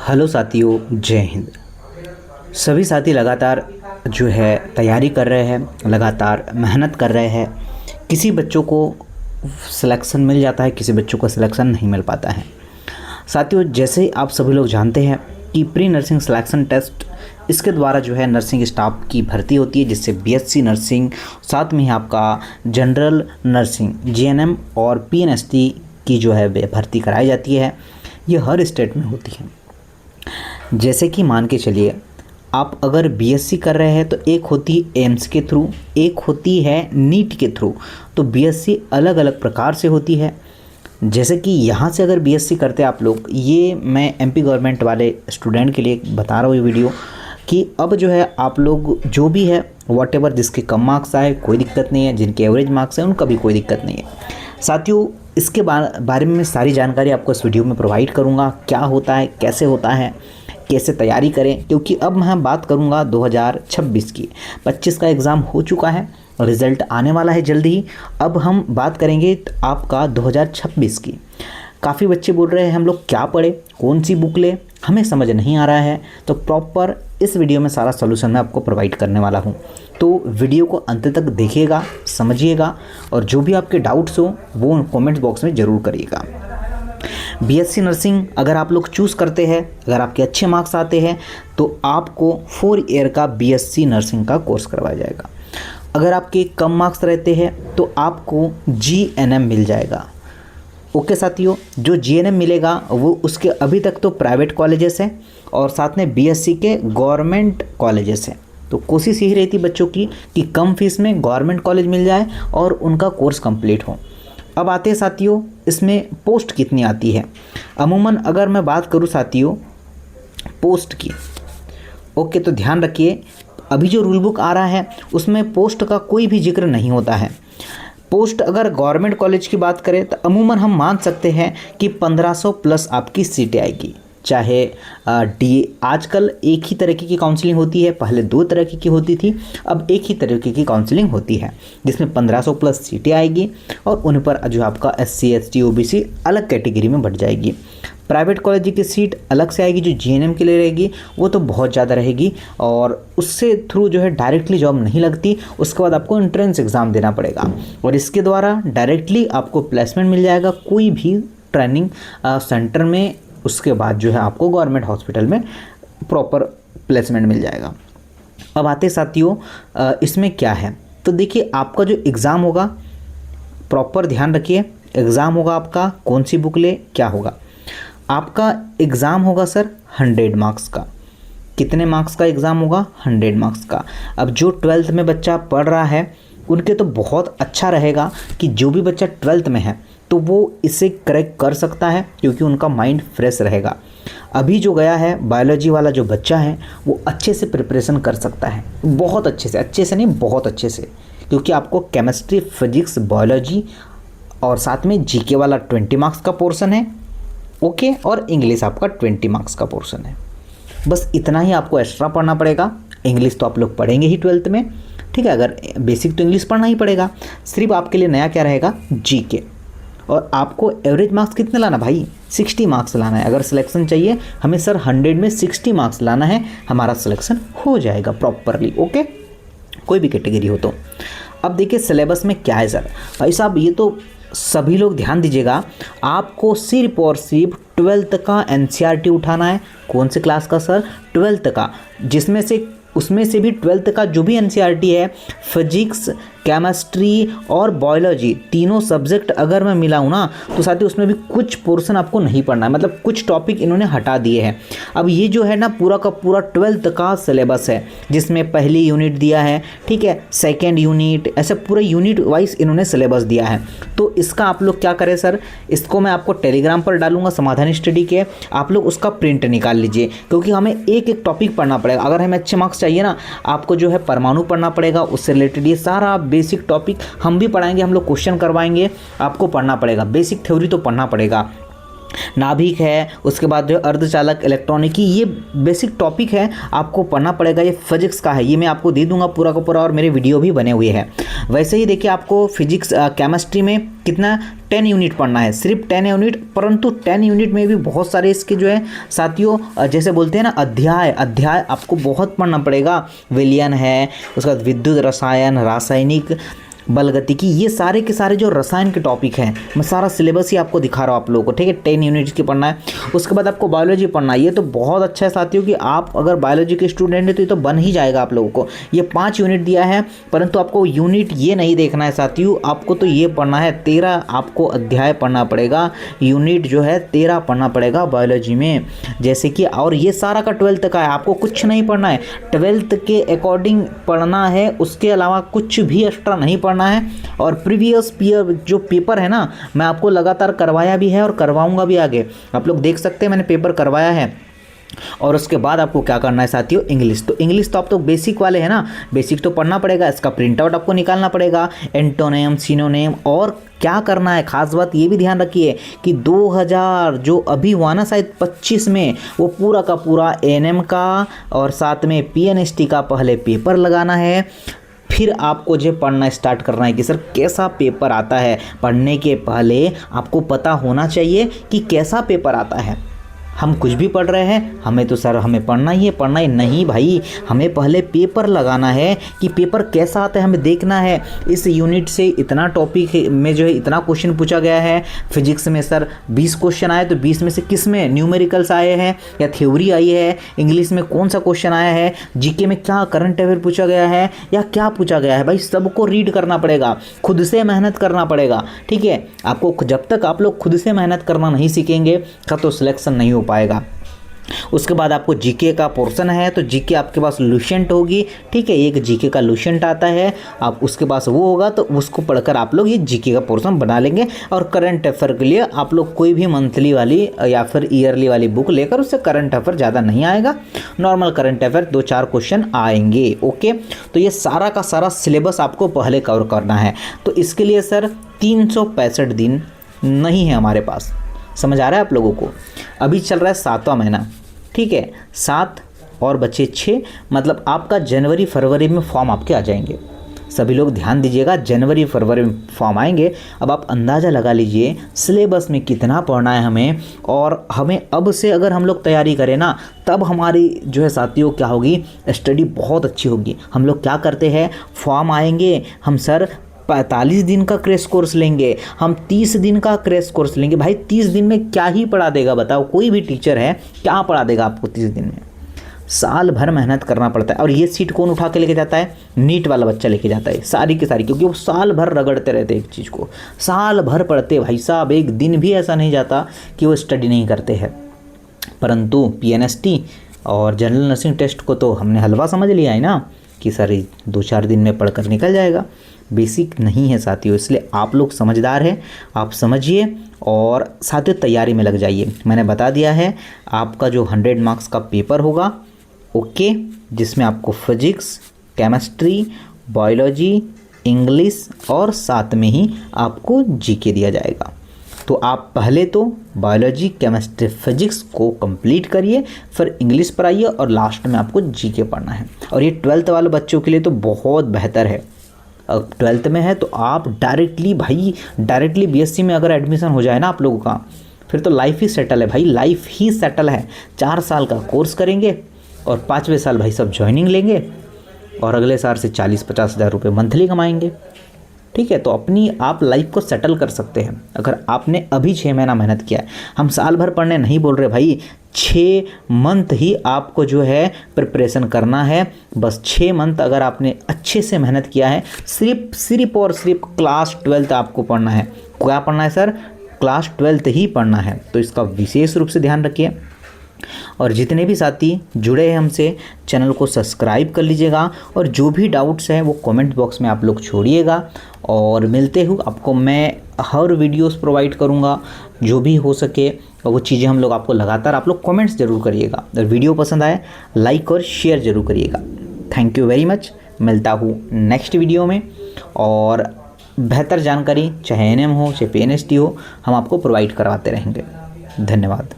Hello साथियों, जय हिंद। सभी साथी लगातार जो है तैयारी कर रहे हैं, लगातार मेहनत कर रहे हैं। किसी बच्चों को सिलेक्शन मिल जाता है, किसी बच्चों को सिलेक्शन नहीं मिल पाता है। साथियों, जैसे आप सभी लोग जानते हैं कि प्री नर्सिंग सिलेक्शन टेस्ट, इसके द्वारा जो है नर्सिंग स्टाफ की भर्ती होती है, जिससे बीएससी नर्सिंग, साथ में ही आपका जनरल नर्सिंग जीएनएम और पीएनएसटी की जो है भर्ती कराई जाती है। ये हर स्टेट में होती है। जैसे कि मान के चलिए, आप अगर बीएससी कर रहे हैं तो एक होती है एम्स के थ्रू, एक होती है नीट के थ्रू। तो बीएससी अलग अलग प्रकार से होती है। जैसे कि यहाँ से अगर बीएससी करते हैं आप लोग, ये मैं एमपी गवर्नमेंट वाले स्टूडेंट के लिए बता रहा हूँ ये वीडियो, कि अब जो है आप लोग जो भी है व्हाटएवर, जिसके कम मार्क्स आए कोई दिक्कत नहीं है, जिनके एवरेज मार्क्स हैं उनका भी कोई दिक्कत नहीं है। साथियों, इसके बारे में सारी जानकारी आपको इस वीडियो में प्रोवाइड करूँगा। क्या होता है, कैसे होता है, कैसे तैयारी करें, क्योंकि अब मैं बात करूंगा 2026 की। 25 का एग्ज़ाम हो चुका है, रिज़ल्ट आने वाला है जल्दी ही। अब हम बात करेंगे आपका 2026 की। काफ़ी बच्चे बोल रहे हैं हम लोग क्या पढ़े, कौन सी बुक ले, हमें समझ नहीं आ रहा है। तो प्रॉपर इस वीडियो में सारा सलूशन मैं आपको प्रोवाइड करने वाला हूँ। तो वीडियो को अंत तक देखिएगा, समझिएगा, और जो भी आपके डाउट्स हो वो कमेंट बॉक्स में ज़रूर करिएगा। बीएससी नर्सिंग अगर आप लोग चूज़ करते हैं, अगर आपके अच्छे मार्क्स आते हैं, तो आपको 4 ईयर का बीएससी नर्सिंग का कोर्स करवाया जाएगा। अगर आपके कम मार्क्स रहते हैं तो आपको जीएनएम मिल जाएगा। ओके साथियों, जो जीएनएम मिलेगा वो उसके अभी तक तो प्राइवेट कॉलेजेस हैं और साथ में बीएससी के गवर्नमेंट कॉलेजेस हैं। तो कोशिश यही रहती बच्चों की कि कम फीस में गवर्नमेंट कॉलेज मिल जाए और उनका कोर्स कंप्लीट हो। अब आते हैं साथियों, इसमें पोस्ट कितनी आती है। अमूमन अगर मैं बात करूं साथियों पोस्ट की, ओके, तो ध्यान रखिए, अभी जो रूल बुक आ रहा है उसमें पोस्ट का कोई भी जिक्र नहीं होता है। पोस्ट अगर गवर्नमेंट कॉलेज की बात करें तो अमूमन हम मान सकते हैं कि 1500 प्लस आपकी सीटें आएगी। चाहे आजकल एक ही तरीके की काउंसलिंग होती है, पहले 2 तरह की होती थी, अब एक ही तरीके की काउंसलिंग होती है, जिसमें 1500 प्लस सीटें आएगी और उन पर जो आपका SC ST OBC अलग कैटेगरी में बढ़ जाएगी। प्राइवेट कॉलेज की सीट अलग से आएगी, जो जीएनएम के लिए रहेगी वो तो बहुत ज़्यादा रहेगी, और उससे थ्रू जो है डायरेक्टली जॉब नहीं लगती। उसके बाद आपको एंट्रेंस एग्ज़ाम देना पड़ेगा और इसके द्वारा डायरेक्टली आपको प्लेसमेंट मिल जाएगा कोई भी ट्रेनिंग सेंटर में। उसके बाद जो है आपको गवर्नमेंट हॉस्पिटल में प्रॉपर प्लेसमेंट मिल जाएगा। अब आते साथियों इसमें क्या है, तो देखिए आपका जो एग्ज़ाम होगा, प्रॉपर ध्यान रखिए, एग्ज़ाम होगा आपका कौन सी बुक ले, क्या होगा। आपका एग्ज़ाम होगा सर 100 मार्क्स का। कितने मार्क्स का एग्ज़ाम होगा? 100 मार्क्स का। अब जो 12th में बच्चा पढ़ रहा है उनके तो बहुत अच्छा रहेगा कि जो भी बच्चा 12th में है तो वो इसे क्रैक कर सकता है, क्योंकि उनका माइंड फ्रेश रहेगा। अभी जो गया है बायोलॉजी वाला जो बच्चा है वो अच्छे से प्रिपरेशन कर सकता है, बहुत अच्छे से नहीं, बहुत अच्छे से, क्योंकि आपको केमिस्ट्री, फिजिक्स, बायोलॉजी और साथ में जीके वाला 20 मार्क्स का पोर्शन है, ओके, और इंग्लिश आपका 20 मार्क्स का पोर्शन है। बस इतना ही आपको एक्स्ट्रा पढ़ना पड़ेगा। इंग्लिश तो आप लोग पढ़ेंगे ही 12th में, ठीक है, अगर बेसिक तो इंग्लिश पढ़ना ही पड़ेगा। सिर्फ आपके लिए नया क्या रहेगा, जीके। और आपको एवरेज मार्क्स कितने लाना भाई? 60 मार्क्स लाना है। अगर सिलेक्शन चाहिए हमें सर 100 में 60 मार्क्स लाना है, हमारा सिलेक्शन हो जाएगा प्रॉपरली, ओके, कोई भी कैटेगरी हो तो। अब देखिए सिलेबस में क्या है सर। भाई साहब, ये तो सभी लोग ध्यान दीजिएगा, आपको सिर्फ और सिर्फ 12th का एनसीईआरटी उठाना है। कौन से क्लास का सर? 12th का, जिसमें से उसमें से भी 12th का जो भी एनसीईआरटी है, फिजिक्स, केमिस्ट्री और बायोलॉजी, तीनों सब्जेक्ट अगर मैं मिलाऊँ ना तो साथ ही उसमें भी कुछ पोर्शन आपको नहीं पढ़ना है, मतलब कुछ टॉपिक इन्होंने हटा दिए हैं। अब ये जो है ना पूरा का पूरा 12th का सिलेबस है, जिसमें पहली यूनिट दिया है, ठीक है, सेकेंड यूनिट, ऐसे पूरा यूनिट वाइज इन्होंने सिलेबस दिया है। तो इसका आप लोग क्या करें सर, इसको मैं आपको टेलीग्राम पर डालूंगा समाधान स्टडी के, आप लोग उसका प्रिंट निकाल लीजिए, क्योंकि हमें एक एक टॉपिक पढ़ना पड़ेगा। अगर हमें अच्छे मार्क्स चाहिए ना, आपको जो है परमाणु पढ़ना पड़ेगा, उससे रिलेटेड ये सारा बेसिक टॉपिक हम भी पढ़ाएंगे, हम लोग क्वेश्चन करवाएंगे, आपको पढ़ना पड़ेगा, बेसिक थ्योरी तो पढ़ना पड़ेगा। नाभिक है, उसके बाद जो अर्धचालक, इलेक्ट्रॉनिकी, ये बेसिक टॉपिक है, आपको पढ़ना पड़ेगा। ये फिजिक्स का है, ये मैं आपको दे दूंगा पूरा का पूरा, और मेरे वीडियो भी बने हुए हैं। वैसे ही देखिए आपको फिजिक्स केमिस्ट्री में कितना 10 यूनिट पढ़ना है, सिर्फ 10 यूनिट, परंतु 10 यूनिट में भी बहुत सारे इसके जो है साथियों जैसे बोलते हैं ना अध्याय आपको बहुत पढ़ना पड़ेगा। विलयन है, उसके बाद विद्युत रसायन, रासायनिक बलगतिकी, ये सारे के सारे जो रसायन के टॉपिक हैं, मैं सारा सिलेबस ही आपको दिखा रहा हूँ आप लोगों को, ठीक है। 10 यूनिट की पढ़ना है। उसके बाद आपको बायोलॉजी पढ़ना है। ये तो बहुत अच्छा है साथियों कि आप अगर बायोलॉजी के स्टूडेंट हैं तो ये तो बन ही जाएगा आप लोगों को। ये 5 यूनिट दिया है, परंतु आपको यूनिट ये नहीं देखना है साथियों, आपको तो ये पढ़ना है 13 आपको अध्याय पढ़ना पड़ेगा, यूनिट जो है 13 पढ़ना पड़ेगा बायोलॉजी में, जैसे कि। और ये सारा का 12th का है, आपको कुछ नहीं पढ़ना है, 12th के अकॉर्डिंग पढ़ना है, उसके अलावा कुछ भी एक्स्ट्रा नहीं पढ़ना है। और प्रीवियस ईयर जो पेपर है ना, मैं आपको लगातार करवाया भी है और करवाऊंगा भी आगे, आप लोग देख सकते हैं मैंने पेपर करवाया है। और उसके बाद आपको क्या करना है साथियों, इंग्लिश। तो इंग्लिश तो आप तो बेसिक वाले हैं ना, बेसिक तो पढ़ना पड़ेगा, इसका प्रिंट आउट आपको निकालना पड़ेगा, एंटोनेम, सिनोनेम। और क्या करना है, खास बात ये भी ध्यान रखिए कि 2000 जो अभी हुआ ना शायद 25 में, वो पूरा का पूरा एएनएम का और साथ में पीएनएसटी का पहले पेपर लगाना है। फिर आपको जो पढ़ना स्टार्ट करना है कि सर कैसा पेपर आता है। पढ़ने के पहले आपको पता होना चाहिए कि कैसा पेपर आता है। हम कुछ भी पढ़ रहे हैं, हमें तो सर हमें पढ़ना ही है, पढ़ना ही नहीं भाई, हमें पहले पेपर लगाना है कि पेपर कैसा आता है, हमें देखना है। इस यूनिट से इतना टॉपिक में जो है इतना क्वेश्चन पूछा गया है। फिजिक्स में सर 20 क्वेश्चन आए, तो 20 में से किस में न्यूमेरिकल्स आए हैं या थ्योरी आई है, इंग्लिश में कौन सा क्वेश्चन आया है, जीके में क्या करंट अफेयर पूछा गया है या क्या पूछा गया है, भाई सबको रीड करना पड़ेगा, खुद से मेहनत करना पड़ेगा, ठीक है। आपको जब तक आप लोग खुद से मेहनत करना नहीं सीखेंगे तो सिलेक्शन नहीं हो पाएगा। उसके बाद आपको जीके का पोर्शन है, तो जीके आपके पास लुसेंट होगी, ठीक है। एक जीके का लुसेंट आता है, आप उसके पास वो होगा तो उसको पढ़कर आप लोग ये जीके का पोर्शन बना लेंगे। और करंट अफेयर के लिए आप लोग कोई भी मंथली वाली या फिर ईयरली वाली बुक लेकर, उससे करंट अफेयर ज़्यादा नहीं आएगा, नॉर्मल करंट अफेयर 2-4 क्वेश्चन आएंगे, ओके। तो ये सारा का सारा सिलेबस आपको पहले कवर करना है। तो इसके लिए सर 365 दिन नहीं है हमारे पास, समझ आ रहा है आप लोगों को। अभी चल रहा है 7वां महीना, ठीक है, 7 और बचे 6, मतलब आपका जनवरी फरवरी में फॉर्म आपके आ जाएंगे। सभी लोग ध्यान दीजिएगा, जनवरी फरवरी में फॉर्म आएंगे। अब आप अंदाज़ा लगा लीजिए सिलेबस में कितना पढ़ना है हमें, और हमें अब से अगर हम लोग तैयारी करें ना, तब हमारी जो है साथियों क्या होगी, स्टडी बहुत अच्छी होगी। हम लोग क्या करते हैं, फॉर्म आएंगे, हम सर 45 दिन का क्रैश कोर्स लेंगे, हम 30 दिन का क्रैश कोर्स लेंगे। भाई 30 दिन में क्या ही पढ़ा देगा बताओ, कोई भी टीचर है क्या पढ़ा देगा आपको 30 दिन में। साल भर मेहनत करना पड़ता है। और ये सीट कौन उठा के लेके जाता है, नीट वाला बच्चा लेके जाता है सारी की सारी, क्योंकि वो साल भर रगड़ते रहते हैं एक चीज़ को, साल भर पढ़ते भाई साहब, एक दिन भी ऐसा नहीं जाता कि वो स्टडी नहीं करते हैं। परंतु पीएनएसटी और जनरल नर्सिंग टेस्ट को तो हमने हलवा समझ लिया है ना कि सर 2-4 दिन में पढ़कर निकल जाएगा। बेसिक नहीं है साथियों, इसलिए आप लोग समझदार हैं, आप समझिए और साथियों तैयारी में लग जाइए। मैंने बता दिया है आपका जो 100 मार्क्स का पेपर होगा, ओके, जिसमें आपको फिजिक्स, केमिस्ट्री, बायोलॉजी, इंग्लिश और साथ में ही आपको जीके दिया जाएगा। तो आप पहले तो बायोलॉजी, केमिस्ट्री, फिजिक्स को कंप्लीट करिए, फिर इंग्लिश पर आइए और लास्ट में आपको जीके पढ़ना है। और ये 12th वाले बच्चों के लिए तो बहुत बेहतर है। अब 12th में है तो आप डायरेक्टली बीएससी में अगर एडमिशन हो जाए ना आप लोगों का, फिर तो लाइफ ही सेटल है भाई, लाइफ ही सेटल है। 4 साल का कोर्स करेंगे और 5वें साल भाई सब ज्वाइनिंग लेंगे और अगले साल से 40-50 हज़ार रुपये मंथली कमाएंगे, ठीक है। तो अपनी आप लाइफ को सेटल कर सकते हैं अगर आपने अभी 6 महीना मेहनत किया है। हम साल भर पढ़ने नहीं बोल रहे भाई, 6 मंथ ही आपको जो है प्रिपरेशन करना है। बस 6 मंथ अगर आपने अच्छे से मेहनत किया है, सिर्फ और सिर्फ क्लास 12th आपको पढ़ना है। क्या पढ़ना है सर, क्लास 12th ही पढ़ना है। तो इसका विशेष रूप से ध्यान रखिए। और जितने भी साथी जुड़े हैं हमसे, चैनल को सब्सक्राइब कर लीजिएगा और जो भी डाउट्स हैं वो कमेंट बॉक्स में आप लोग छोड़िएगा। और मिलते हुए आपको मैं हर वीडियोस प्रोवाइड करूँगा जो भी हो सके, और वो चीज़ें हम लोग आपको लगातार, आप लोग कमेंट्स ज़रूर करिएगा। अगर वीडियो पसंद आए लाइक और शेयर ज़रूर करिएगा। Thank you very much. मिलता हूँ नेक्स्ट वीडियो में, और बेहतर जानकारी चाहे एएनएम हो चाहे पीएनएसटी हो, हम आपको प्रोवाइड करवाते रहेंगे। धन्यवाद।